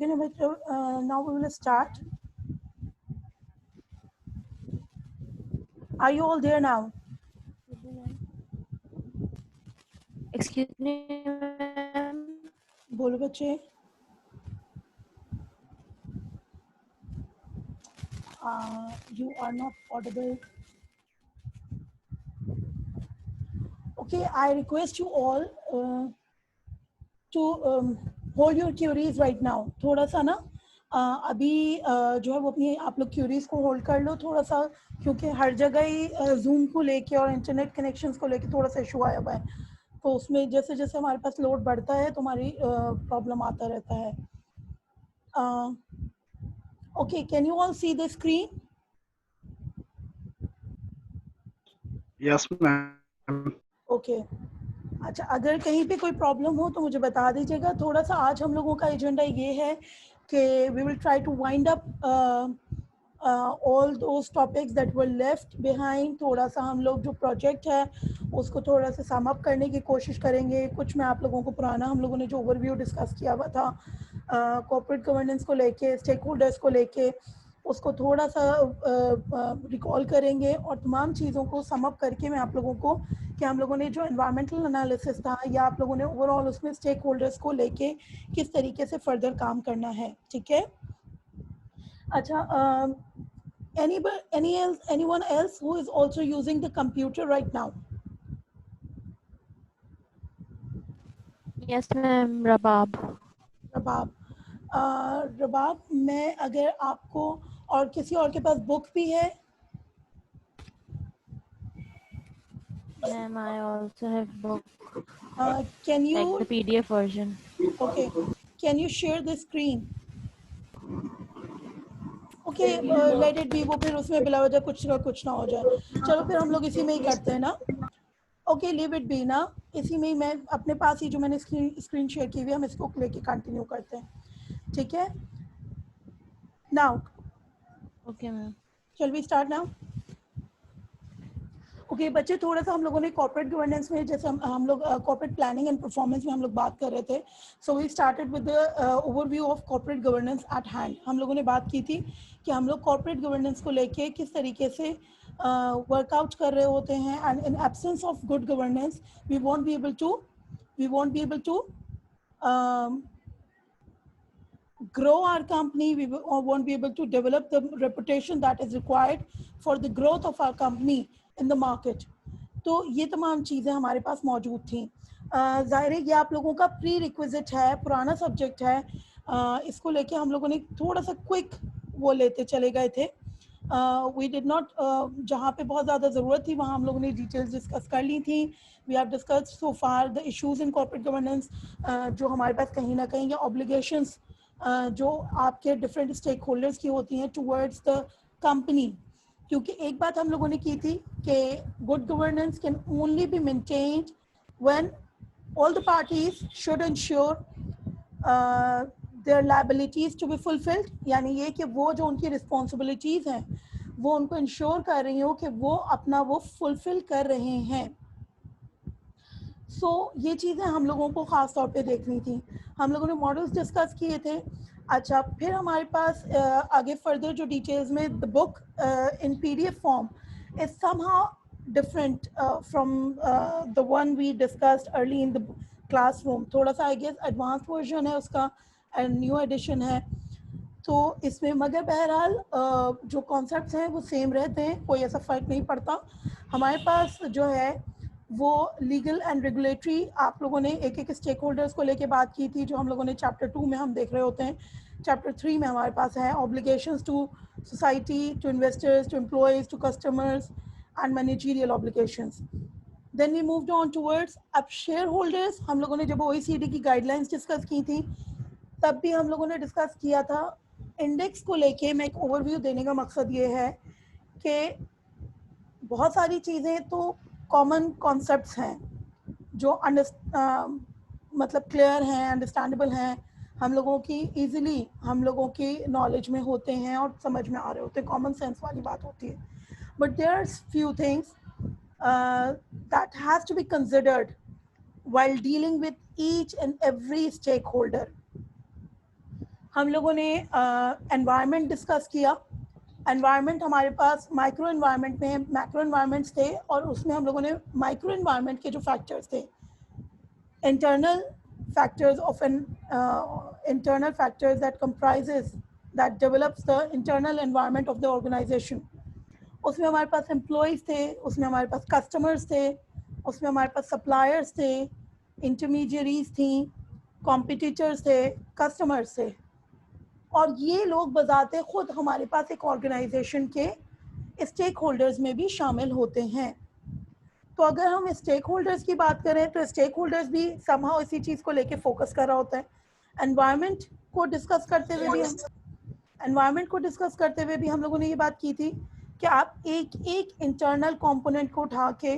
Okay, now we will start. Are you all there now? Excuse me, ma'am. बोलो बच्चे. You are not audible. Okay, I request you all to hold your queries right now. थोड़ा सा ना अभी जो है वो अपनी आप लोग क्यूरीज को होल्ड कर लो थोड़ा सा, क्योंकि हर जगह ही जूम को लेके और इंटरनेट कनेक्शंस को लेके थोड़ा सा इशू आया हुआ है, तो उसमें जैसे जैसे हमारे पास लोड बढ़ता है तो हमारी प्रॉब्लम आता रहता है. Okay, can you all see the screen? Yes ma'am. Okay, अच्छा, अगर कहीं पे कोई प्रॉब्लम हो तो मुझे बता दीजिएगा. थोड़ा सा आज हम लोगों का एजेंडा ये है कि we will try to wind up all those topics that were left behind. थोड़ा सा हम लोग जो प्रोजेक्ट है उसको थोड़ा सा सम अप करने की कोशिश करेंगे. कुछ मैं आप लोगों को पुराना हम लोगों ने जो ओवरव्यू डिस्कस किया हुआ था कॉर्पोरेट गवर्नेंस को लेके, स्टेक होल्डर्स को लेके, उसको थोड़ा सा रिकॉल करेंगे और तमाम चीज़ों को सम अप करके मैं आप लोगों को कि हम लोगों ने जो एनवायरमेंटल एनालिसिस था या आप लोगों ने ओवरऑल उसमें स्टेक होल्डर्स को लेके किस तरीके से फर्दर काम करना है. ठीक है. अच्छा, anyone else who is also using the computer right now? Yes, ma'am. Rabab. रबाब. रबाब, मैं अगर आपको और किसी और के पास बुक भी है? Ma'am, I also have book, Can like you the PDF version. okay, can you share the screen? Okay, let it be. वो फिर उसमें बिला वजह कुछ ना हो जाए. चलो फिर हम लोग इसी में ही करते हैं ना. ओके, लीव इट बी ना. इसी में ही मैं अपने पास ही जो मैंने स्क्रीन शेयर की हुई है हम इसको लेके कंटिन्यू करते हैं. ठीक है. Now Okay, ma'am. Shall we start now. Okay बच्चे, थोड़ा सा हम लोगों ने कॉर्पोरेट गवर्नेंस में जैसे हम लोग कॉर्पोरेट प्लानिंग एंड परफॉर्मेंस में हम लोग बात कर रहे थे. So we started with the overview of corporate governance at hand. हम लोगों ने बात की थी कि हम लोग कॉर्पोरेट गवर्नेंस को लेके किस तरीके से वर्कआउट कर रहे होते हैं, and in absence of good governance we won't be able to grow our company. We won't be able to develop the reputation that is required for the growth of our company in the market. तो ये तमाम चीज़ें हमारे पास मौजूद थी. ज़ाहिर है ये आप लोगों का प्री रिक्विजिट है, पुराना सब्जेक्ट है. इसको लेके हम लोगों ने थोड़ा सा क्विक वो लेते चले गए थे. वी डिड नॉट, जहाँ पे बहुत ज़्यादा ज़रूरत थी वहाँ हम लोगों ने डिटेल्स डिस्कस कर ली थी. We have discuss so far the issues in corporate governance, जो हमारे पास कहीं ना कहीं या ऑब्लिगेशंस जो आपके डिफरेंट स्टेक होल्डर्स की होती हैं टूवर्ड्स द कंपनी. क्योंकि एक बात हम लोगों ने की थी कि good governance can only be maintained when all the parties should ensure their liabilities to be fulfilled. यानी ये कि वो जो उनकी रिस्पॉन्सिबिलिटीज़ हैं वो उनको इंश्योर कर रही हो कि वो अपना वो फुलफिल कर रहे हैं. ये चीज़ें हम लोगों को ख़ास तौर पे देखनी थी. हम लोगों ने मॉडल्स डिस्कस किए थे. अच्छा, फिर हमारे पास आगे फर्दर जो डिटेल्स में the book in PDF form is somehow different from the one we discussed early in the classroom. थोड़ा सा आई गेस एडवांस वर्जन है उसका एंड न्यू एडिशन है. तो इसमें मगर बहरहाल जो कॉन्सेप्ट्स हैं वो सेम रहते हैं, कोई ऐसा फ़र्क नहीं पड़ता. हमारे पास जो है वो लीगल एंड रेगुलेटरी आप लोगों ने एक एक स्टेक होल्डर्स को लेके बात की थी, जो हम लोगों ने चैप्टर 2 में हम देख रहे होते हैं. चैप्टर 3 में हमारे पास है obligations to society, to investors, to employees, to customers and managerial obligations. Then we moved on towards अब शेयर होल्डर्स. हम लोगों ने जब OECD की गाइडलाइंस डिस्कस की थी तब भी हम लोगों ने डिस्कस किया था इंडेक्स को लेके. मैं एक ओवरव्यू देने का मकसद ये है कि बहुत सारी चीज़ें तो कॉमन कॉन्सेप्ट्स हैं जो मतलब क्लियर हैं, अंडरस्टैंडेबल हैं, हम लोगों की ईजिली हम लोगों की नॉलेज में होते हैं और समझ में आ रहे होते हैं, कॉमन सेंस वाली बात होती है. But there are few things that has to be considered while dealing with each and every stakeholder. हम लोगों ने एनवायरनमेंट डिस्कस किया। एनवायरनमेंट हमारे पास माइक्रो एनवायरनमेंट में मैक्रो एनवायरनमेंट्स थे, और उसमें हम लोगों ने माइक्रो एनवायरनमेंट के जो फैक्टर्स थे, internal factors of an internal factors that comprises that develops the internal environment of the organization. उसमें हमारे पास एम्प्लॉयज़ थे, उसमें हमारे पास कस्टमर्स थे, उसमें हमारे पास सप्लायर्स थे, इंटरमीडियरीज थी, कॉम्पिटिटर्स थे, कस्टमर्स थे, और ये लोग बजाते खुद हमारे पास एक ऑर्गेनाइजेशन के स्टेक होल्डर्स में भी शामिल होते हैं। तो अगर हम स्टेक होल्डर्स की बात करें तो स्टेक होल्डर्स भी समहाउ इसी चीज़ को लेके फोकस कर रहा होता है। एनवायरनमेंट को डिस्कस करते हुए भी हम लोगों ने ये बात की थी कि आप एक एक इंटरनल कंपोनेंट को उठा के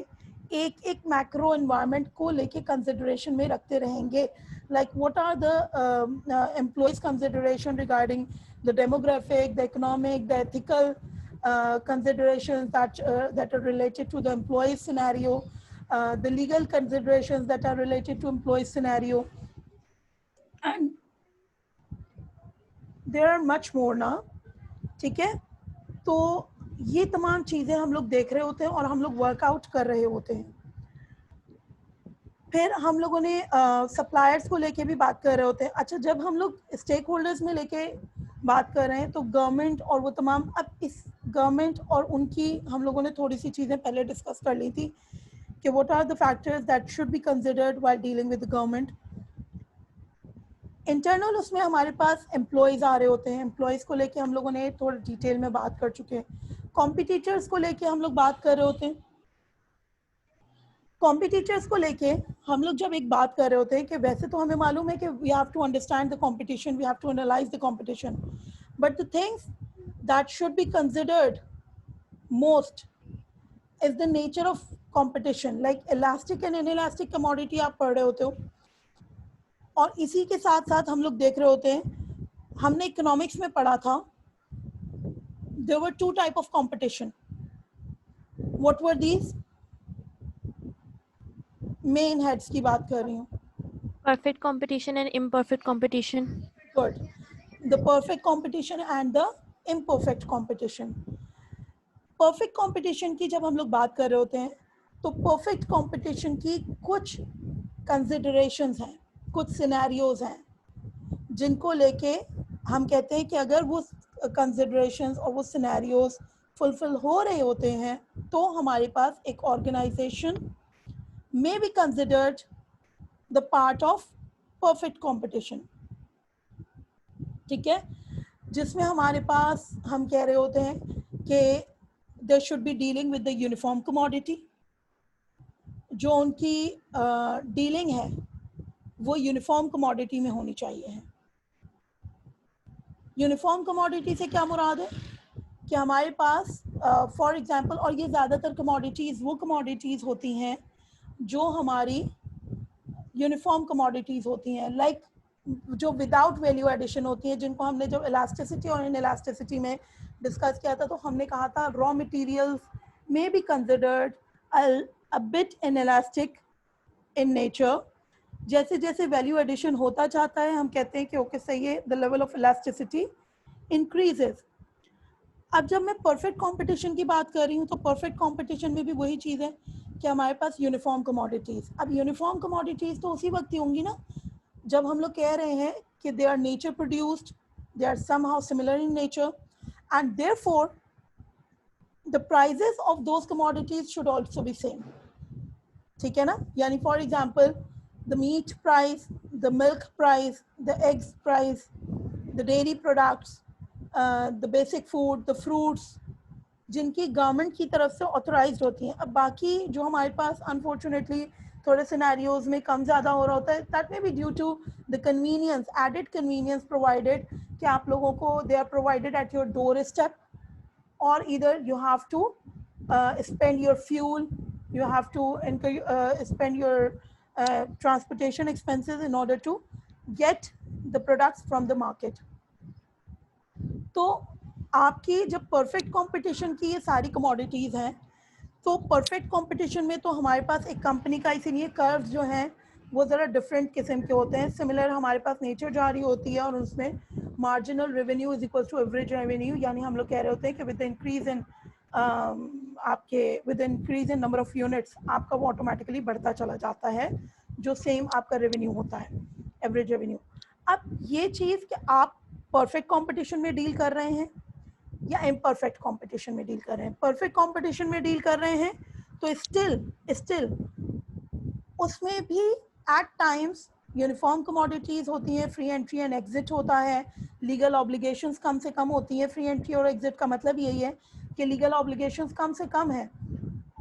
एक एक मैक्रो एनवायरनमेंट को लेके कंसिडरेशन में रखते रहेंगे। Like what are the employees consideration regarding the demographic, the economic, the ethical considerations that are related to the employee scenario, the legal considerations that are related to employee scenario, and there are much more now. ठीक है, तो ये तमाम चीज़ें हम लोग देख रहे होते हैं और हम लोग वर्कआउट कर रहे होते हैं। फिर हम लोगों ने सप्लायर्स को लेके भी बात कर रहे होते हैं। अच्छा, जब हम लोग स्टेक होल्डर्स में लेके बात कर रहे हैं तो गवर्नमेंट और वो तमाम, अब इस गवर्नमेंट और उनकी हम लोगों ने थोड़ी सी चीज़ें पहले डिस्कस कर ली थी कि what are the factors that should be considered while dealing with the government. Internal उसमें हमारे पास एम्प्लॉयज़ आ रहे होते हैं, एम्प्लॉयज़ को लेके हम लोगों ने थोड़ा डिटेल में बात कर चुके हैं। कॉम्पिटिटर्स को लेके हम लोग बात कर रहे होते हैं। कॉम्पिटिटर्स को लेके हम लोग जब एक बात कर रहे होते हैं कि वैसे तो हमें मालूम है कि we have to understand the competition, we have to analyse the competition, but the things that should be considered most is the nature of competition. Like elastic and inelastic commodity आप पढ़ रहे होते हो, और इसी के साथ साथ हम लोग देख रहे होते हैं, हमने इकोनॉमिक्स में पढ़ा था there were two type of competition. What were these? Main heads की बात कर रही हूँ। Perfect competition and imperfect competition. Good. The perfect competition and the imperfect competition. Perfect competition की जब हम लोग बात कर रहे होते हैं तो perfect competition की कुछ considerations हैं, कुछ scenarios हैं जिनको लेके हम कहते हैं कि अगर वो considerations और वो scenarios fulfill हो रहे होते हैं तो हमारे पास एक organization may be considered the part of perfect competition। ठीक है, जिसमें हमारे पास हम कह रहे होते हैं कि there should be dealing with the uniform commodity, जो उनकी डीलिंग है वो यूनिफॉर्म कमोडिटी में होनी चाहिए है। यूनिफॉर्म कमोडिटी से क्या मुराद है कि हमारे पास फॉर एग्जांपल, और ये ज़्यादातर कमोडिटीज़ वो कमोडिटीज़ होती हैं जो हमारी यूनिफॉर्म कमोडिटीज़ होती हैं, लाइक जो विदाउट वैल्यू एडिशन होती हैं, जिनको हमने जब इलास्टिसिटी और इनइलास्टिसिटी में डिस्कस किया था तो हमने कहा था रॉ मटेरियल्स में be considered a bit inelastic in nature. जैसे जैसे वैल्यू एडिशन होता जाता है हम कहते हैं कि ओके सही है, the level of elasticity increases. अब जब मैं परफेक्ट कंपटीशन की बात कर रही हूँ तो परफेक्ट कंपटीशन में भी वही चीज़ है कि हमारे पास यूनिफॉर्म कमोडिटीज़। अब यूनिफॉर्म कमोडिटीज़ तो उसी वक्त ही होंगी ना जब हम लोग कह रहे हैं कि they are nature produced, they are somehow similar in nature, and therefore the prices of those commodities should also be same. ठीक है ना, यानी for example the meat price, the milk price, the eggs price, the dairy products, the basic food, the fruits, जिनकी government की तरफ से authorised होती हैं। अब बाकी जो हमारे पास अनफॉर्चुनेटली थोड़े सिनेरियोज में कम ज़्यादा हो रहा होता है, that may be due to the convenience, added convenience provided कि आप लोगों को they are provided at your doorstep, और इधर you have to spend your fuel, you have to spend your transportation expenses in order to get the products from the market. तो आपकी जब perfect competition की ये सारी commodities हैं तो परफेक्ट कंपटीशन में तो हमारे पास एक कंपनी का, इसीलिए कर्व्स जो हैं वो ज़रा डिफरेंट किस्म के होते हैं। सिमिलर हमारे पास नेचर जा रही होती है और उसमें marginal revenue is equal to average revenue, यानी हम लोग कह रहे होते हैं कि विद इंक्रीज इन आपके with increase in number of units आपका वो ऑटोमेटिकली बढ़ता चला जाता है जो सेम आपका रेवेन्यू होता है, एवरेज रेवेन्यू। अब ये चीज़ कि आप परफेक्ट कंपटीशन में डील कर रहे हैं या इम्परफेक्ट कंपटीशन में डील कर रहे हैं। परफेक्ट कंपटीशन में डील कर रहे हैं तो स्टिल उसमें भी एट टाइम्स यूनिफॉर्म कमोडिटीज होती हैं, फ्री एंट्री एंड एग्जिट होता है, लीगल ऑब्लिगेशंस कम से कम होती हैं। फ्री एंट्री और एग्जिट का मतलब यही है कि लीगल ऑब्लिगेशंस कम से कम है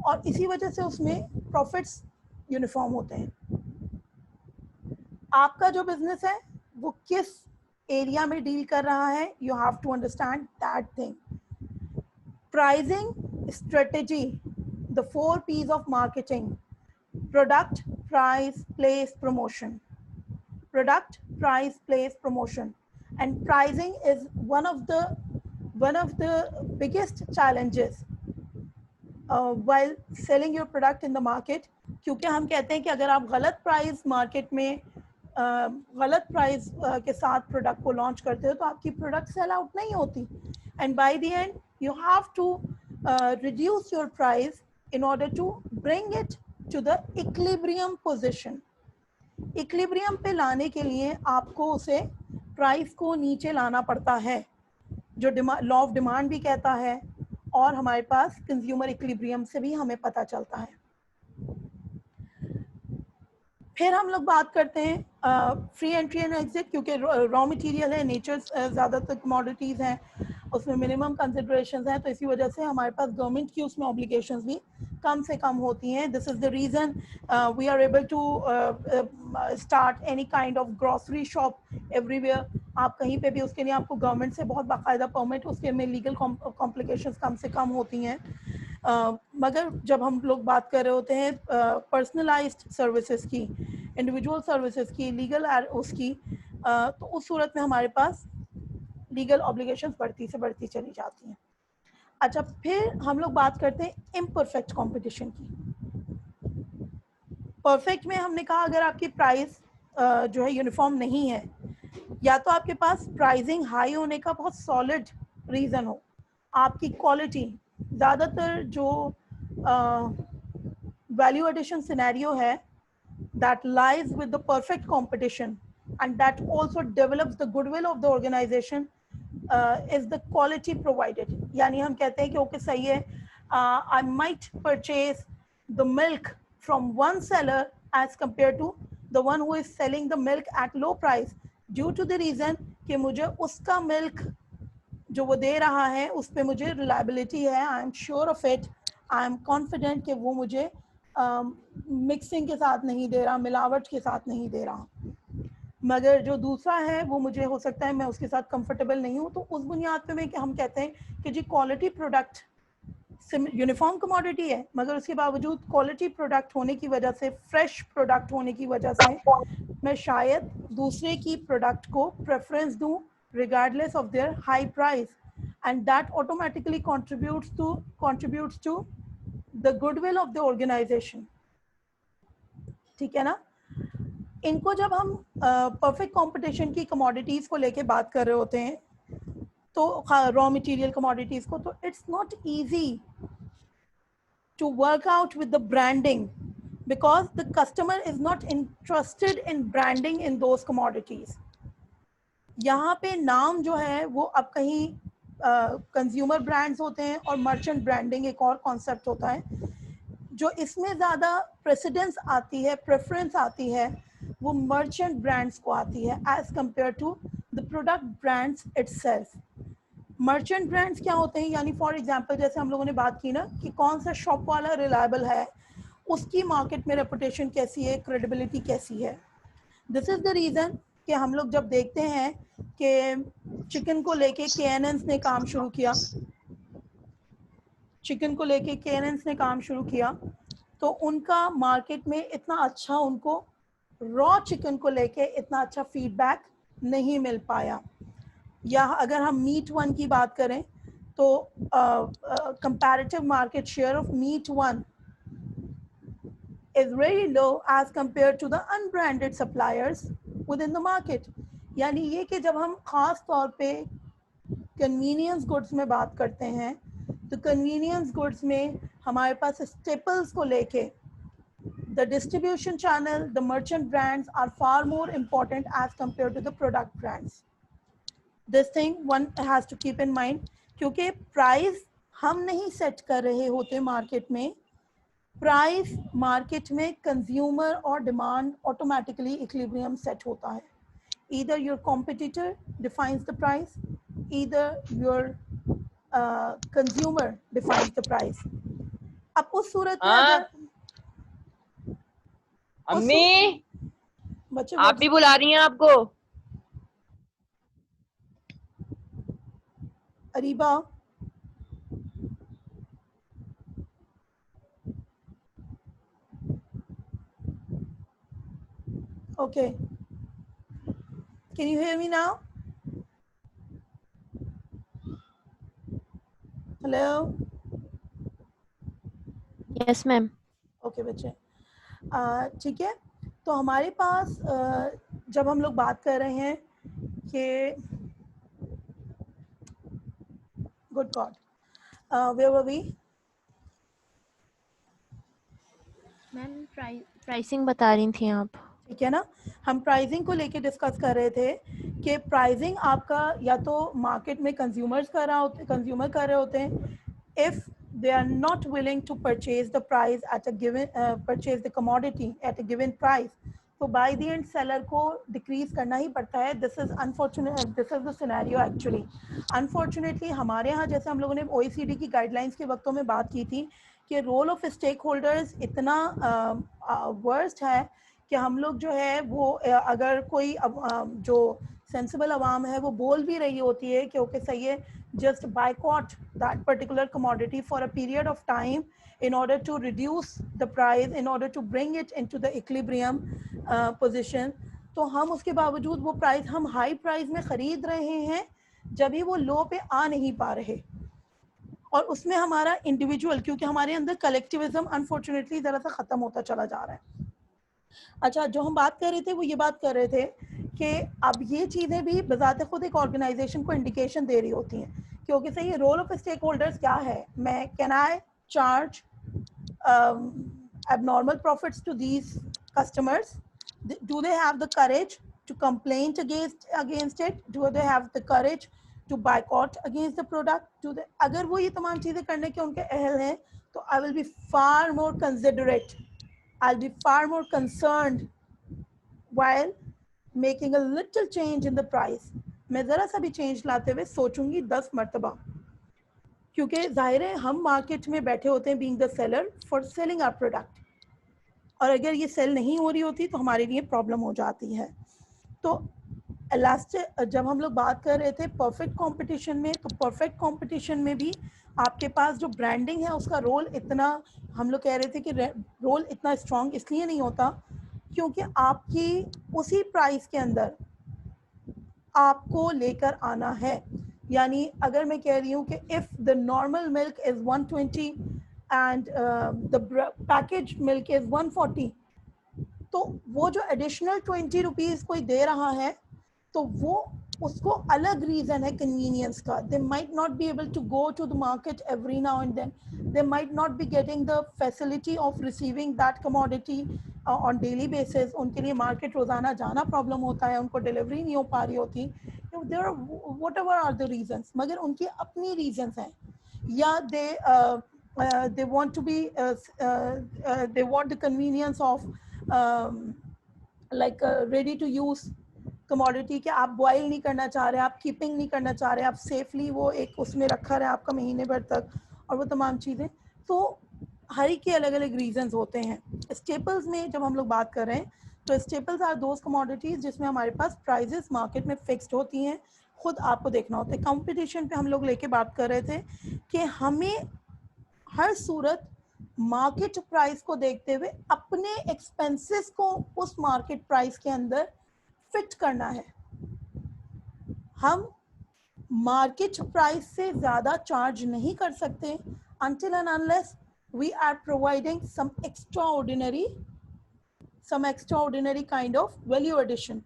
और इसी वजह से उसमें प्रॉफिट्स यूनिफॉर्म होते हैं। आपका जो बिजनेस है वो किस एरिया में डील कर रहा है, you have to understand that thing. Pricing strategy, the 4 P's of marketing: product, price, place, promotion. Product, price, place, promotion. And pricing is one of the biggest challenges while selling your product in the market, क्योंकि हम कहते हैं कि अगर आप गलत price market में गलत प्राइस के साथ प्रोडक्ट को लॉन्च करते हो तो आपकी प्रोडक्ट सेल आउट नहीं होती, and by the end you have to reduce your price in order to bring it to the equilibrium position. Equilibrium पे लाने के लिए आपको उसे प्राइस को नीचे लाना पड़ता है, जो लॉ ऑफ डिमांड भी कहता है और हमारे पास कंज्यूमर इक्विलिब्रियम से भी हमें पता चलता है। फिर हम लोग बात करते हैं फ्री एंट्री एंड एग्जिट, क्योंकि रॉ मटेरियल है, नेचर ज़्यादातर कमोडिटीज़ हैं, उसमें मिनिमम कंसिडरेशंस हैं, तो इसी वजह से हमारे पास गवर्नमेंट की उसमें ऑब्लिगेशंस भी कम से कम होती हैं। This is the reason we are able to start any kind of grocery shop everywhere. आप कहीं पे भी, उसके लिए आपको गवर्नमेंट से बहुत बाकायदा परमिट, उसके में लीगल कॉम्प्लिकेशंस कम से कम होती हैं। मगर जब हम लोग बात कर रहे होते हैं पर्सनलाइज्ड सर्विसेज की, इंडिविजुअल सर्विसेज की, लीगल उसकी, तो उस सूरत में हमारे पास लीगल ऑब्लिगेशंस बढ़ती से बढ़ती चली जाती हैं। अच्छा, फिर हम लोग बात करते हैं इम्परफेक्ट कंपटीशन की। परफेक्ट में हमने कहा अगर आपकी प्राइस जो है यूनिफॉर्म नहीं है, या तो आपके पास प्राइसिंग हाई होने का बहुत सॉलिड रीज़न हो, आपकी क्वालिटी, ज़्यादातर जो वैल्यू एडिशन सिनेरियो है that lies with the perfect competition and that also develops the goodwill of the organization is the quality provided. यानी हम कहते हैं कि ओके सही है, I might purchase the milk from one seller as compared to the one who is selling the milk at low price due to the reason कि मुझे उसका milk जो वो दे रहा है उस पर मुझे reliability है, I am sure of it, I am confident कि वो मुझे मिक्सिंग के साथ नहीं दे रहा, मिलावट के साथ नहीं दे रहा। मगर जो दूसरा है वो मुझे हो सकता है मैं उसके साथ कंफर्टेबल नहीं हूँ, तो उस बुनियाद पे में कि हम कहते हैं कि जी क्वालिटी प्रोडक्ट यूनिफॉर्म कमोडिटी है, मगर उसके बावजूद क्वालिटी प्रोडक्ट होने की वजह से, फ्रेश प्रोडक्ट होने की वजह से मैं शायद दूसरे की प्रोडक्ट को प्रेफरेंस दूँ regardless of their high price, and that automatically contributes to the goodwill of the organization. ठीक है ना? इनको जब हम परफेक्ट कंपटीशन की कमोडिटीज को लेके बात कर रहे होते हैं, तो रॉ मटेरियल कमोडिटीज को, तो it's not easy to work out with the branding because the customer is not interested in branding in those commodities. यहाँ पे नाम जो है वो अब कहीं कंज्यूमर ब्रांड्स होते हैं और मर्चेंट ब्रांडिंग एक और कॉन्सेप्ट होता है। जो इसमें ज़्यादा प्रेसिडेंस आती है, प्रेफरेंस आती है, वो मर्चेंट ब्रांड्स को आती है as compare to the product brands itself. Merchant brands क्या होते हैं, यानी फॉर एग्जांपल जैसे हम लोगों ने बात की ना कि कौन सा शॉप वाला रिलायबल है, उसकी मार्केट में रेपुटेशन कैसी है, क्रेडिबिलिटी कैसी है। दिस इज़ द रीज़न कि हम लोग जब देखते हैं कि चिकन को लेके KNNs ने काम शुरू किया, तो उनका मार्केट में इतना अच्छा, उनको रॉ चिकन को लेके इतना अच्छा फीडबैक नहीं मिल पाया। या अगर हम मीट वन की बात करें तो comparative market share of meat one is very low as compared to the unbranded suppliers within the market. यानी ये कि जब हम ख़ास तौर पे कन्वीनियंस गुड्स में बात करते हैं तो कन्वीनियंस गुड्स में हमारे पास स्टेपल्स को लेके the distribution channel, the merchant brands are far more important as compared to the product brands. This thing one has to keep in mind क्योंकि प्राइस हम नहीं सेट कर रहे होते मार्केट में, प्राइस मार्केट में कंज्यूमर और डिमांड ऑटोमेटिकली इक्विलिब्रियम सेट होता है. Either your competitor defines the price, either your consumer defines the price. अब उस सूरत में अगर अम्मी बच्चे आप भी बुला रही हैं आपको. Areeba okay, can you hear me now? Hello. Yes, ma'am. Okay बच्चे, ठीक है. तो हमारे पास जब हम लोग बात कर रहे हैं कि good God where were we? Ma'am pricing बता रही थी आप. ठीक है ना, हम प्राइसिंग को लेके डिस्कस कर रहे थे कि प्राइसिंग आपका या तो मार्केट में कंज्यूमर कर रहे होते हैं. If they are not willing to purchase the price at a given purchase the commodity at a given price, तो by the end seller को decrease करना ही पड़ता है. this is unfortunate, this is the scenario actually. Unfortunately हमारे यहाँ जैसे हम लोगों ने OECD की गाइडलाइंस के वक्तों में बात की थी कि रोल ऑफ स्टेक होल्डर्स इतना वर्स्ट है कि हम लोग जो है वो अगर कोई जो सेंसिबल अवाम है वो बोल भी रही होती है कि ओके सही है, just boycott that particular commodity for a period of time in order to reduce the price, in order to bring it into the equilibrium position. तो हम उसके बावजूद वो प्राइस हम हाई प्राइस में ख़रीद रहे हैं जब भी वो लो पे आ नहीं पा रहे, और उसमें हमारा इंडिविजुअल, क्योंकि हमारे अंदर कलेक्टिविज्म अनफॉर्चुनेटली ज़रा सा ख़त्म होता चला जा रहा है. अच्छा, जो हम बात कर रहे थे वो ये बात कर रहे थे कि अब ये चीज़ें भी बजाते खुद एक ऑर्गेनाइजेशन को इंडिकेशन दे रही होती हैं क्योंकि सही रोल ऑफ स्टेक होल्डर्स क्या है. मैं can I charge abnormal profits to these customers? Do they have the courage to complain against it? Do they have the courage to boycott against the product? Do they, अगर वो ये तमाम चीज़ें करने के उनके अहल हैं तो I will be far more considerate, I'll be far more concerned while making a little change in the price. मैं ज़रा सा भी चेंज लाते हुए सोचूंगी 10 मरतबा, क्योंकि जाहिर है हम मार्केट में बैठे होते हैं being the seller for selling our product, और अगर ये सेल नहीं हो रही होती तो हमारे लिए प्रॉब्लम हो जाती है. तो लास्ट जब हम लोग बात कर रहे थे परफेक्ट कंपटीशन में, तो परफेक्ट कंपटीशन में भी आपके पास जो ब्रांडिंग है उसका रोल इतना, हम लोग कह रहे थे कि रोल इतना स्ट्रॉन्ग इसलिए नहीं होता क्योंकि आपकी उसी प्राइस के अंदर आपको लेकर आना है. यानी अगर मैं कह रही हूँ कि if the normal milk is 120 and the package milk is 140, तो वो जो एडिशनल 20 रुपीज़ कोई दे रहा है तो वो उसको अलग रीज़न है कन्वीनियंस का. They might not be able to go to the market every now and then, they might not be getting the facility of receiving that commodity on daily basis. उनके लिए मार्केट रोज़ाना जाना problem होता है, उनको delivery नहीं हो पा रही होती. There whatever are the reasons, मगर उनकी अपनी रीजंस हैं, या they want to be they want the convenience of like ready to use commodity कि आप बॉयल नहीं करना चाह रहे, आप कीपिंग नहीं करना चाह रहे, आप सेफली वो एक उसमें रखा रहे आपका महीने भर तक, और वो तमाम चीज़ें. तो हर एक के अलग अलग रीजंस होते हैं. स्टेपल्स में जब हम लोग बात कर रहे हैं तो स्टेपल्स आर दोज कमोडिटीज़ जिसमें हमारे पास प्राइजेस मार्केट में फिक्स्ड होती हैं, खुद आपको देखना होता है. कंपटीशन पे हम लोग लेके बात कर रहे थे कि हमें हर सूरत मार्केट प्राइस को देखते हुए अपने एक्सपेंसेस को उस मार्केट प्राइस के अंदर फिट करना है. हम मार्केट प्राइस से ज़्यादा चार्ज नहीं कर सकते until and unless we are providing some extraordinary kind of value addition.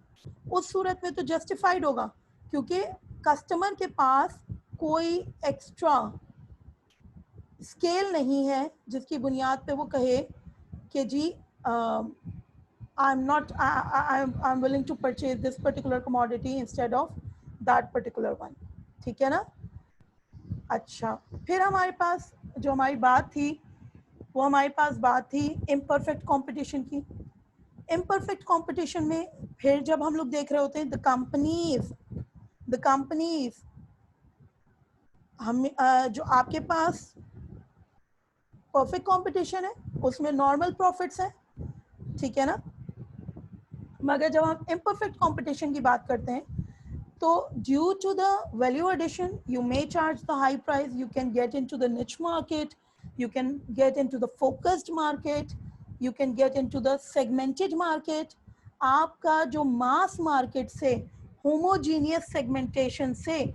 उस सूरत में तो जस्टिफाइड होगा, क्योंकि कस्टमर के पास कोई एक्स्ट्रा स्केल नहीं है जिसकी बुनियाद पे वो कहे कि जी I'm willing to purchase this particular commodity instead of that particular one. ठीक है ना? अच्छा, फिर हमारे पास जो हमारी बात थी वो हमारे पास बात थी इम्परफेक्ट कंपटीशन की। इम्परफेक्ट कंपटीशन में फिर जब हम लोग देख रहे होते हैं द कंपनीज हम जो आपके पास परफेक्ट कंपटीशन है उसमें नॉर्मल प्रॉफिट्स हैं, ठीक है ना? मगर जब हम इम्परफेक्ट कंपटीशन की बात करते हैं तो due to the value addition you may charge the high price, you can get into the niche market, you can get into the focused market, you can get into the segmented market. आपका जो mass market से homogeneous segmentation से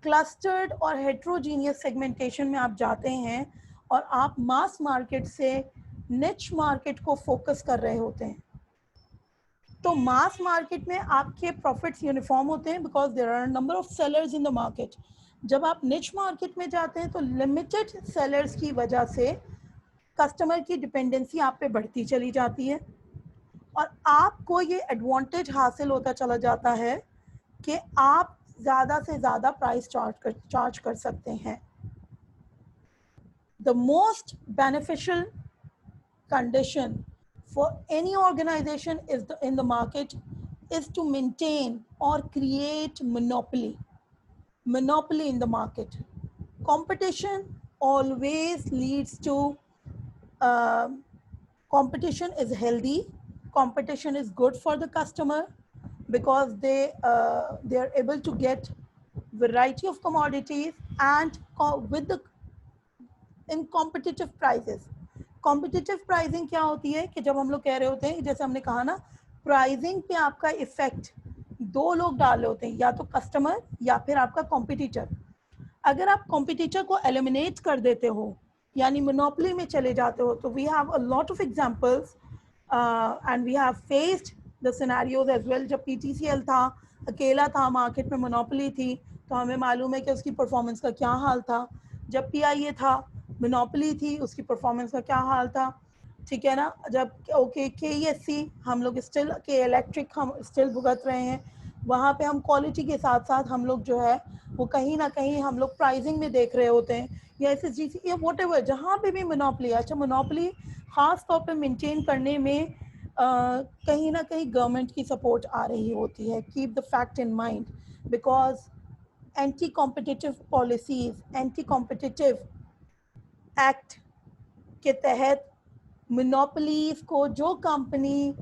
clustered और heterogeneous segmentation में आप जाते हैं और आप मास मार्केट से निच मार्केट को फोकस कर रहे होते हैं। तो मास मार्केट में आपके प्रॉफिट्स यूनिफॉर्म होते हैं because there are number of sellers in the market. जब आप निच मार्केट में जाते हैं तो लिमिटेड सेलर्स की वजह से कस्टमर की डिपेंडेंसी आप पे बढ़ती चली जाती है और आपको ये एडवांटेज हासिल होता चला जाता है कि आप ज़्यादा से ज़्यादा प्राइस चार्ज कर सकते हैं। The most beneficial condition for any organization in the market is to maintain or create monopoly in the market. Competition always leads to competition is healthy, competition is good for the customer because they are able to get variety of commodities and with the in competitive prices. Competitive pricing क्या होती है कि जब हम लोग कह रहे होते हैं, जैसे हमने कहा ना, प्राइसिंग पे आपका इफेक्ट दो लोग डाल रहे होते हैं, या तो कस्टमर या फिर आपका कॉम्पिटिटर। अगर आप कॉम्पिटिटर को एलिमिनेट कर देते हो यानी मोनोपोली में चले जाते हो तो we have a lot of examples and we have faced the scenarios as well. जब पीटीसीएल था, अकेला था, मार्केट में मोनोपोली थी, तो हमें मालूम है कि उसकी परफॉर्मेंस का क्या हाल था। जब पीआईए था, मोनोपोली थी, उसकी परफॉर्मेंस का क्या हाल था, ठीक है ना? जब ओके केईएससी, हम लोग स्टिल के इलेक्ट्रिक हम स्टिल भुगत रहे हैं, वहाँ पे हम क्वालिटी के साथ साथ हम लोग जो है वो कहीं ना कहीं हम लोग प्राइसिंग में देख रहे होते हैं, या एसएसजीसी या व्हाटएवर, जहाँ पे भी मोनोपोली। अच्छा, मोनोपोली ख़ास तौर पे मेंटेन करने में कहीं ना कहीं गवर्नमेंट की सपोर्ट आ रही होती है। Keep the fact in mind because anti competitive policies, anti competitive act के तहत मोनोपोलीज को जो कंपनी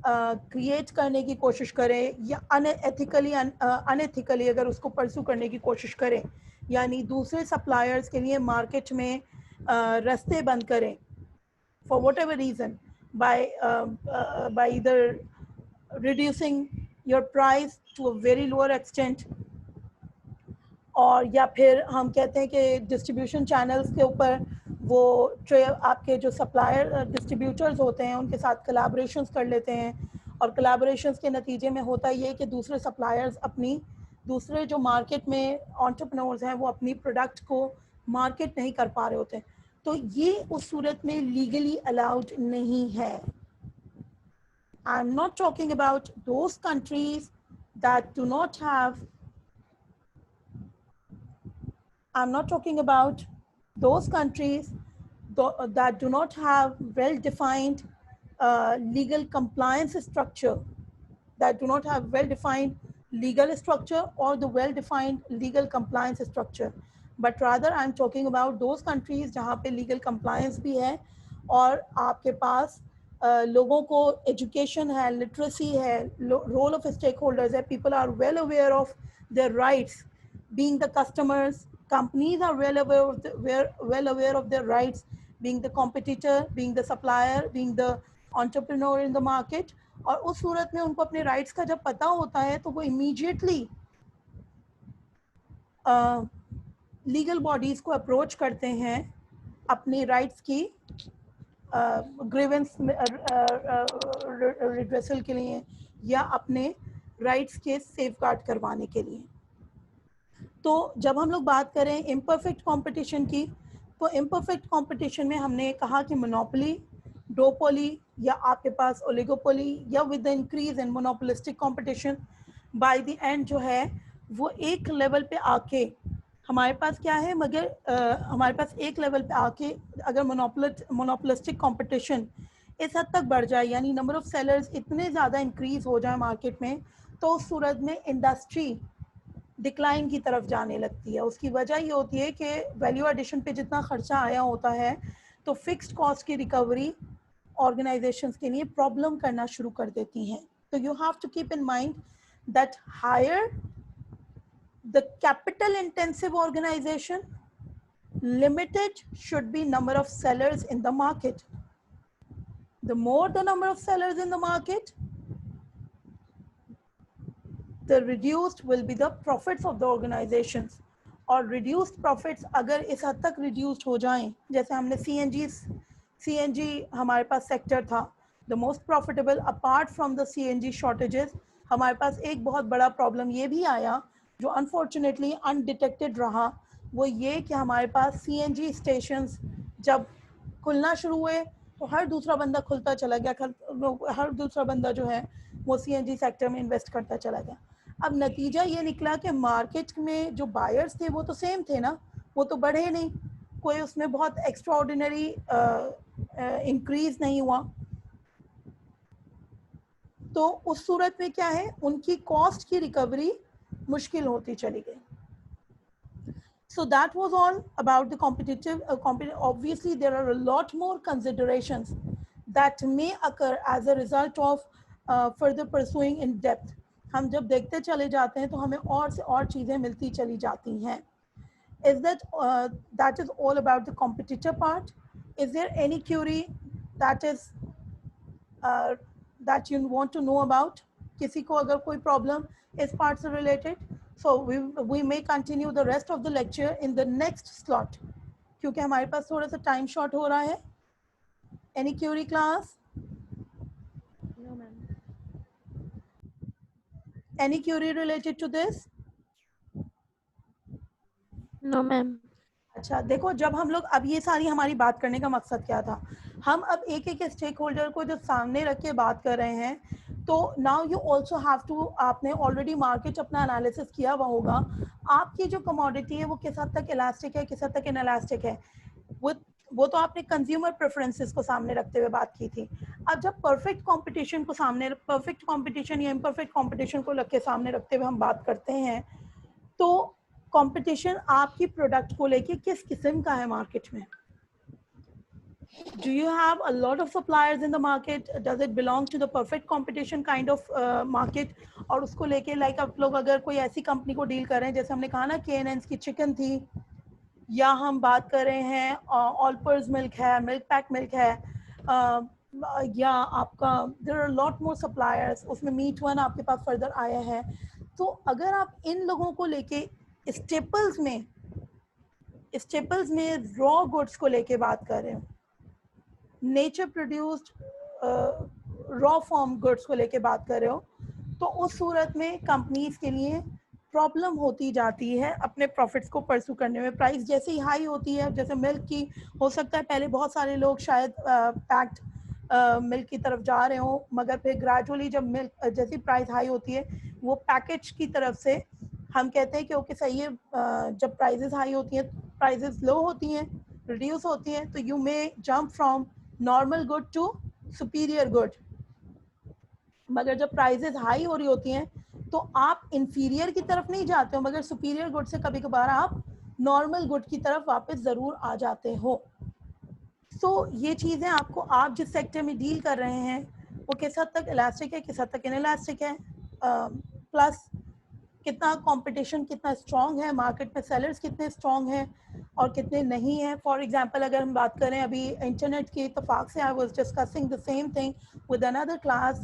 क्रिएट करने की कोशिश करे या अनएथिकली अगर उसको परसू करने की कोशिश करे, यानी दूसरे सप्लायर्स के लिए मार्केट में रास्ते बंद करें for whatever reason, by either reducing your price to a very lower extent, और या फिर हम कहते हैं कि डिस्ट्रीब्यूशन चैनल्स के ऊपर वो आपके जो सप्लायर डिस्ट्रीब्यूटर्स होते हैं उनके साथ कोलैबोरेशंस कर लेते हैं, और कोलैबोरेशंस के नतीजे में होता ये कि दूसरे सप्लायर्स अपनी दूसरे जो मार्केट में एंटरप्रेन्योर्स हैं वो अपनी प्रोडक्ट को मार्केट नहीं कर पा रहे होते हैं। तो ये उस सूरत में लीगली अलाउड नहीं है। I am not talking about those countries that do not have I'm not talking about those countries that do not have well-defined legal compliance structure, that do not have well-defined legal structure or the well-defined legal compliance structure. But rather I'm talking about those countries जहाँ पे legal compliance भी है और आपके पास लोगों को education है, literacy है, role of stakeholders है, people are well aware of their rights, being the customers. Companies are well aware of their rights, being the competitor, being the supplier, being the entrepreneur in the market. और उस सूरत में उनको अपने rights का जब पता होता है तो वो immediately legal bodies को approach करते हैं अपने rights की grievance redressal के लिए या अपने राइट्स के सेफगार्ड करवाने के लिए। तो जब हम लोग बात करें इम्परफेक्ट कंपटीशन की, तो इम्परफेक्ट कंपटीशन में हमने कहा कि मोनोपोली, डोपोली या आपके पास ओलिगोपोली या with the increase in monopolistic competition bye the and जो है वो एक लेवल पे आके हमारे पास क्या है, मगर हमारे पास एक लेवल पे आके अगर मोनोपोलिस्टिक कंपटीशन इस हद तक बढ़ जाए, यानी नंबर ऑफ सेलर्स इतने ज़्यादा इंक्रीज हो जाए मार्केट में, तो उस सूरत में इंडस्ट्री डिक्लाइन की तरफ जाने लगती है। उसकी वजह ये होती है कि वैल्यू एडिशन पे जितना खर्चा आया होता है तो फिक्स्ड कॉस्ट की रिकवरी ऑर्गेनाइजेशंस के लिए प्रॉब्लम करना शुरू कर देती हैं। तो you have to keep in mind that higher the capital intensive organisation, limited should be number of sellers in the market. The more the number of sellers in the market, the reduced will be the profits of the organizations. और reduced profits अगर इस हद तक reduced हो जाएं, जैसे हमने CNG हमारे पास सेक्टर था the most profitable, apart from the CNG shortages, हमारे पास एक बहुत बड़ा प्रॉब्लम ये भी आया जो अनफॉर्चुनेटली अनडिटेक्टेड रहा, वो ये कि हमारे पास CNG स्टेशंस जब खुलना शुरू हुए तो हर दूसरा बंदा खुलता चला गया, हर दूसरा बंदा जो है वो CNG सेक्टर में इन्वेस्ट करता चला गया। अब नतीजा ये निकला कि मार्केट में जो बायर्स थे वो तो सेम थे ना, वो तो बढ़े नहीं, कोई उसमें बहुत एक्स्ट्रा ऑर्डिनरी इंक्रीज नहीं हुआ। तो उस सूरत में क्या है, उनकी कॉस्ट की रिकवरी मुश्किल होती चली गई। So that was all about the competitive. Obviously, there are a lot more considerations that may occur as a result of further pursuing in depth. हम जब देखते चले जाते हैं तो हमें और से और चीज़ें मिलती चली जाती हैं। Is that is all about the competitor part? Is there any query that is that you want to know about? किसी को अगर कोई problem इस part से related? So we may continue the rest of the lecture in the next slot, क्योंकि हमारे पास थोड़ा सा time short हो रहा है। Any query class? No, ma'am. Any query related to this? No, ma'am. अच्छा देखो, जब हम लोग अब ये सारी हमारी बात करने का मकसद क्या था, हम अब एक एक स्टेक होल्डर को जो सामने रख के बात कर रहे हैं, तो now you also have to, आपने ऑलरेडी मार्केट अपना एनालिसिस किया हुआ होगा, आपकी जो कमोडिटी है वो किस हद तक इलास्टिक है, किस हद तक इनइलास्टिक है, वो तो आपने कंज्यूमर प्रेफरेंसेस को सामने रखते हुए बात की थी। अब जब परफेक्ट कंपटीशन को सामने, परफेक्ट कंपटीशन या इम्परफेक्ट कंपटीशन को रख के सामने रखते हुए हम बात करते हैं, तो कंपटीशन आपकी प्रोडक्ट को लेके किस किस्म का है मार्केट में? Do you have a lot of suppliers in the market? Does it belong to the perfect competition kind of market? और उसको लेके लाइक आप लोग अगर कोई ऐसी कंपनी को डील कर रहे हैं, जैसे हमने कहा ना K&N's की चिकन थी, या हम बात कर रहे हैं ऑलपर्स मिल्क है, मिल्क पैक मिल्क है, या आपका there are lot more suppliers, उसमें मीट वन आपके पास फर्दर आया है। तो अगर आप इन लोगों को लेके स्टेपल्स में रॉ गुड्स को लेके बात कर रहे हो, nature produced raw form goods को लेके बात कर रहे हो, तो उस सूरत में कंपनीज के लिए प्रॉब्लम होती जाती है अपने प्रॉफिट्स को परसू करने में। प्राइस जैसे ही हाई होती है, जैसे मिल्क की, हो सकता है पहले बहुत सारे लोग शायद पैक्ड मिल्क की तरफ जा रहे हो, मगर फिर ग्रेजुअली जब मिल्क जैसी प्राइस हाई होती है, वो पैकेज की तरफ से हम कहते हैं कि ओके सही है, जब प्राइसेस हाई होती हैं, प्राइसेस लो होती हैं, रिड्यूस होती हैं, तो you may jump from normal good to superior good. मगर जब प्राइसेस हाई हो रही होती हैं तो आप इंफीरियर की तरफ नहीं जाते हो, मगर सुपीरियर गुड से कभी कभार आप नॉर्मल गुड की तरफ वापस ज़रूर आ जाते हो। सो ये चीज़ें आपको, आप जिस सेक्टर में डील कर रहे हैं वो किस हद तक इलास्टिक है, किस हद तक इनइलास्टिक है, प्लस कितना कंपटीशन कितना स्ट्रॉन्ग है मार्केट में, सेलर्स कितने स्ट्रॉन्ग हैं और कितने नहीं हैं। फॉर एग्जांपल अगर हम बात करें अभी इंटरनेट के इत्तेफाक से, I was discussing the same thing with another class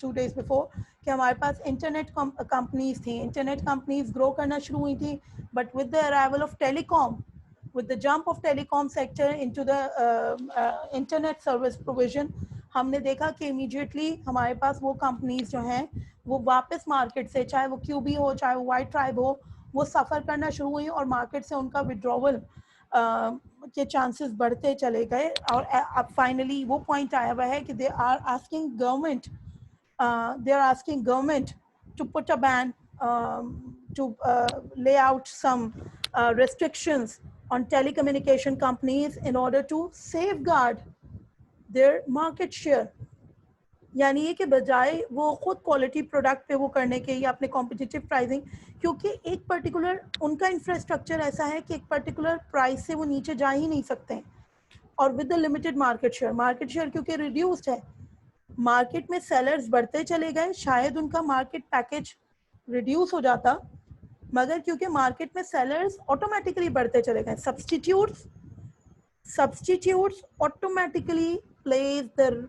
2 days before, कि हमारे पास इंटरनेट कंपनीज थी, इंटरनेट कंपनीज ग्रो करना शुरू हुई थी, but with the arrival of telecom, with the jump of telecom sector into the internet service provision, हमने देखा कि immediately हमारे पास वो कंपनीज जो हैं वो वापस मार्केट से, चाहे वो क्यूबी हो चाहे वो वाइट ट्राइब हो, वो सफ़र करना शुरू हुई और मार्केट से उनका विड्रॉवल के चांसेस बढ़ते चले गए। और अब फाइनली वो पॉइंट आया हुआ है कि they are asking government to put a ban, to lay out some restrictions on telecommunication companies in order to safeguard their market share. यानी ये कि बजाय वो खुद क्वालिटी प्रोडक्ट पे वो करने के या अपने कॉम्पिटिटिव प्राइसिंग, क्योंकि एक पर्टिकुलर उनका इंफ्रास्ट्रक्चर ऐसा है कि एक पर्टिकुलर प्राइस से वो नीचे जा ही नहीं सकते हैं, और with the limited market share क्योंकि रिड्यूस्ड है, मार्केट में सेलर्स बढ़ते चले गए, शायद उनका मार्केट पैकेज रिड्यूस हो जाता, मगर क्योंकि मार्केट में सेलर्स ऑटोमेटिकली बढ़ते चले गए, substitutes automatically place the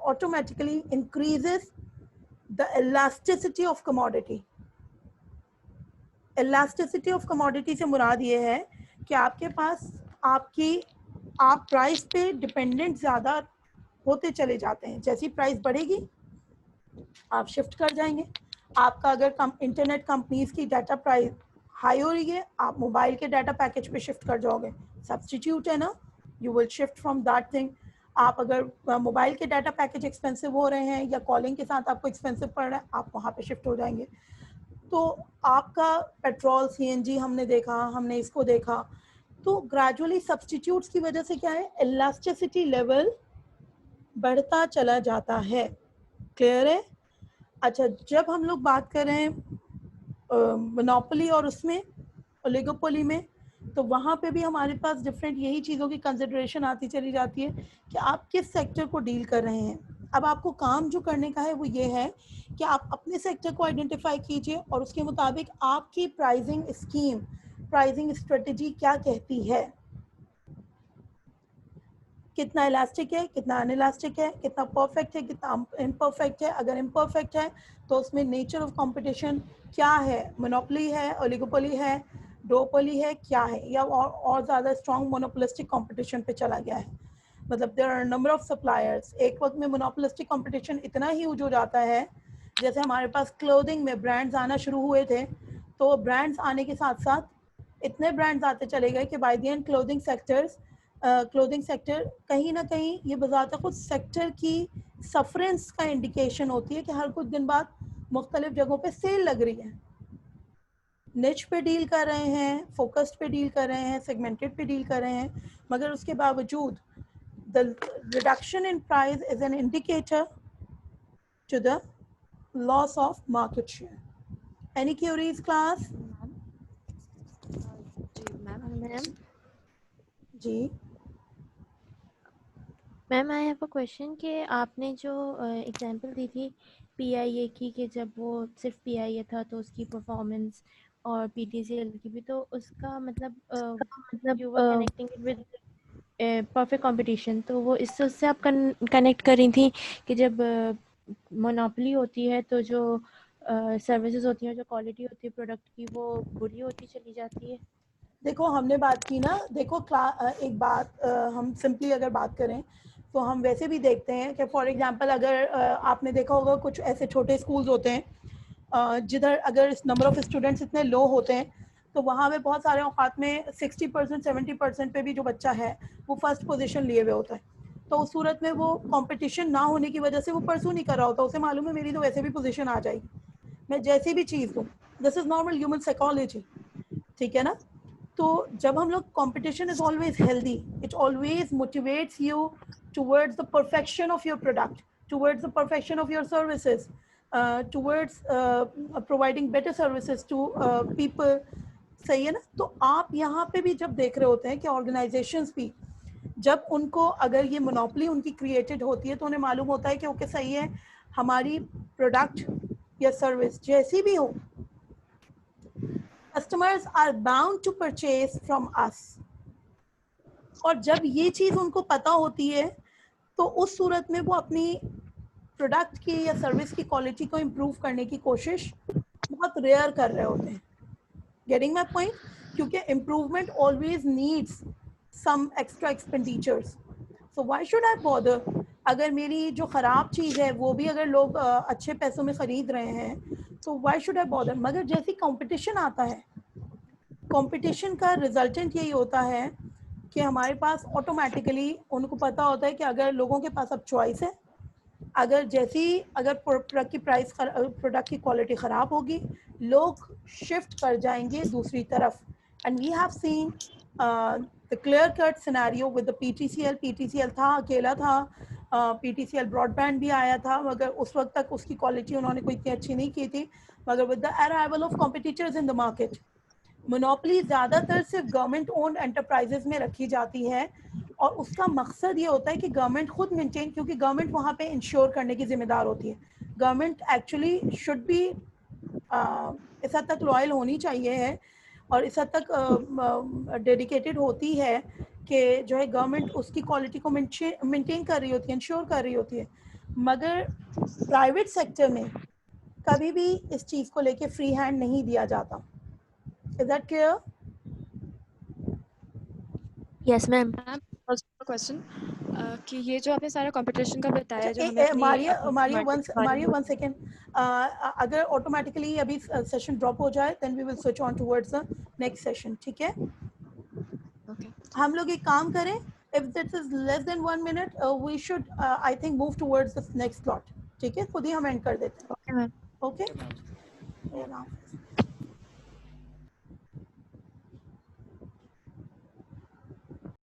automatically increases the elasticity of commodity. Elasticity of commodity से मुराद ये है कि आपके पास आप प्राइस पे डिपेंडेंट ज़्यादा होते चले जाते हैं। जैसी प्राइस बढ़ेगी आप शिफ्ट कर जाएंगे। आपका अगर इंटरनेट कंपनीज की डाटा प्राइस हाई हो रही है, आप मोबाइल के डाटा पैकेज पे शिफ्ट कर जाओगे, सब्स्टिट्यूट है ना, you will shift from that thing. आप अगर मोबाइल के डाटा पैकेज एक्सपेंसिव हो रहे हैं या कॉलिंग के साथ आपको एक्सपेंसिव पड़ रहा है, आप वहाँ पे शिफ्ट हो जाएंगे। तो आपका पेट्रोल, सीएनजी हमने देखा, हमने इसको देखा, तो ग्रेजुअली सब्स्टिट्यूट्स की वजह से क्या है, इलास्टिसिटी लेवल बढ़ता चला जाता है। क्लियर है? अच्छा, जब हम लोग बात करें मोनोपोली और उसमें ओलिगोपोली में, तो वहाँ पे भी हमारे पास डिफरेंट यही चीज़ों की कंसिडरेशन आती चली जाती है कि आप किस सेक्टर को डील कर रहे हैं। अब आपको काम जो करने का है वो ये है कि आप अपने सेक्टर को आइडेंटिफाई कीजिए और उसके मुताबिक आपकी प्राइसिंग स्कीम, प्राइसिंग स्ट्रेटजी क्या कहती है, कितना इलास्टिक है, कितना अनइलास्टिक है, कितना परफेक्ट है, कितना इम्परफेक्ट है। अगर इम्परफेक्ट है तो उसमें नेचर ऑफ कंपटीशन क्या है, मोनोपोली है, ओलिगोपोली है, डुओपोली है, क्या है, या और ज़्यादा स्ट्रॉन्ग मोनोपोलिस्टिक कंपटीशन पे चला गया है। मतलब there are number of suppliers. एक वक्त में मोनोपोलिस्टिक कंपटीशन इतना ह्यूज हो जाता है, जैसे हमारे पास क्लोथिंग में ब्रांड्स आना शुरू हुए थे, तो ब्रांड्स आने के साथ साथ इतने ब्रांड्स आते चले गए कि bye the and clothing sector कहीं ना कहीं ये बजाते खुद सेक्टर की सफरेंस का इंडिकेशन होती है कि हर कुछ दिन बाद मुख्तलिफ जगहों पे सेल लग रही है। निच पे डील कर रहे हैं, फोकस्ड पे डील कर रहे हैं, सेगमेंटेड पे डील कर रहे हैं, मगर उसके बावजूद the reduction in price is an indicator to the loss of market share. Any queries class? Ma'am ji ma'am, I have a question कि आपने जो एग्जांपल दी थी पीआईए की, कि जब वो सिर्फ पीआईए था तो उसकी परफॉर्मेंस, और पीटीसीएल की भी, तो उसका मतलब you were connecting it with perfect competition, तो वो उससे आप कनेक्ट कर रही थी कि जब मोनोपोली होती है तो जो सर्विसेज होती हैं, जो क्वालिटी होती है प्रोडक्ट की, वो बुरी होती चली जाती है। देखो, हमने बात की ना, देखो एक बात हम सिंपली अगर बात करें तो हम वैसे भी देखते हैं कि फॉर एग्जांपल अगर आपने देखा होगा कुछ ऐसे छोटे स्कूल्स होते हैं जिधर अगर नंबर ऑफ स्टूडेंट्स इतने लो होते हैं तो वहाँ पे बहुत सारे औकात में 60% 70% पे भी जो बच्चा है वो फर्स्ट पोजीशन लिए हुए होता है। तो उस सूरत में वो कंपटीशन ना होने की वजह से वो परसू नहीं कर रहा होता, उसे मालूम है मेरी तो वैसे भी पोजीशन आ जाएगी, मैं जैसी भी चीज़ दूँ। This is normal human psychology, ठीक है ना? तो जब हम लोग competition is always healthy, it always motivates you towards the perfection of your product, towards the perfection of your services, towards providing better services to people. सही है ना? तो आप यहाँ पे भी जब देख रहे होते हैं कि ऑर्गेनाइजेशंस भी जब उनको अगर ये मोनोपोली उनकी क्रिएटेड होती है तो उन्हें मालूम होता है कि ओके सही है, हमारी प्रोडक्ट या सर्विस जैसी भी हो, customers are bound to purchase from us। और जब ये चीज़ उनको पता होती है तो उस सूरत में वो अपनी प्रोडक्ट की या सर्विस की क्वालिटी को इम्प्रूव करने की कोशिश बहुत रेयर कर रहे होते हैं। Getting my point? क्योंकि improvement always needs some extra expenditures, so why should I bother अगर मेरी जो ख़राब चीज़ है वो भी अगर लोग अच्छे पैसों में ख़रीद रहे हैं तो व्हाई शुड आई बॉदर। मगर जैसे कंपटीशन आता है, कंपटीशन का रिजल्टेंट यही होता है कि हमारे पास ऑटोमेटिकली उनको पता होता है कि अगर लोगों के पास अब चॉइस है, अगर अगर प्रोडक्ट की प्रोडक्ट की क्वालिटी ख़राब होगी, लोग शिफ्ट कर जाएंगे दूसरी तरफ। And we have seen the clear cut scenario with the PTCL था, अकेला था। पीटीसीएल ब्रॉडबैंड भी आया था, मगर उस वक्त तक उसकी क्वालिटी उन्होंने कोई इतनी अच्छी नहीं की थी। मगर with the arrival of competitors in the market, monopoly ज़्यादातर सिर्फ गवर्नमेंट ओन्ड एंटरप्राइजेज में रखी जाती है, और उसका मकसद ये होता है कि गवर्नमेंट खुद मेंटेन, क्योंकि गवर्नमेंट वहाँ पे इंश्योर करने की जिम्मेदार होती है। गवर्नमेंट एक्चुअली शुड बी इस हद तक लॉयल होनी चाहिए है, और इस हद तक डेडिकेटेड होती है कि जो है गवर्नमेंट उसकी क्वालिटी को मेंटेन कर रही होती है, इंश्योर कर रही होती है। मगर प्राइवेट सेक्टर में कभी भी इस चीज़ को लेके फ्री हैंड नहीं दिया जाता। Is that clear? Yes ma'am. Question कि ये जो आपने सारा कंपटीशन का बताया जो हमें अपनी मारियो वन सेकेंड, अगर ऑटोमेटिकली अभी सेशन ड्रॉप हो जाए then we will switch on towards the next session, ठीक है? हम लोग एक काम करें, if this is less than 1 minute we should I think move towards the next slot, ठीक है? खुद ही हम एंड कर देते हैं। Okay ma'am. ओके।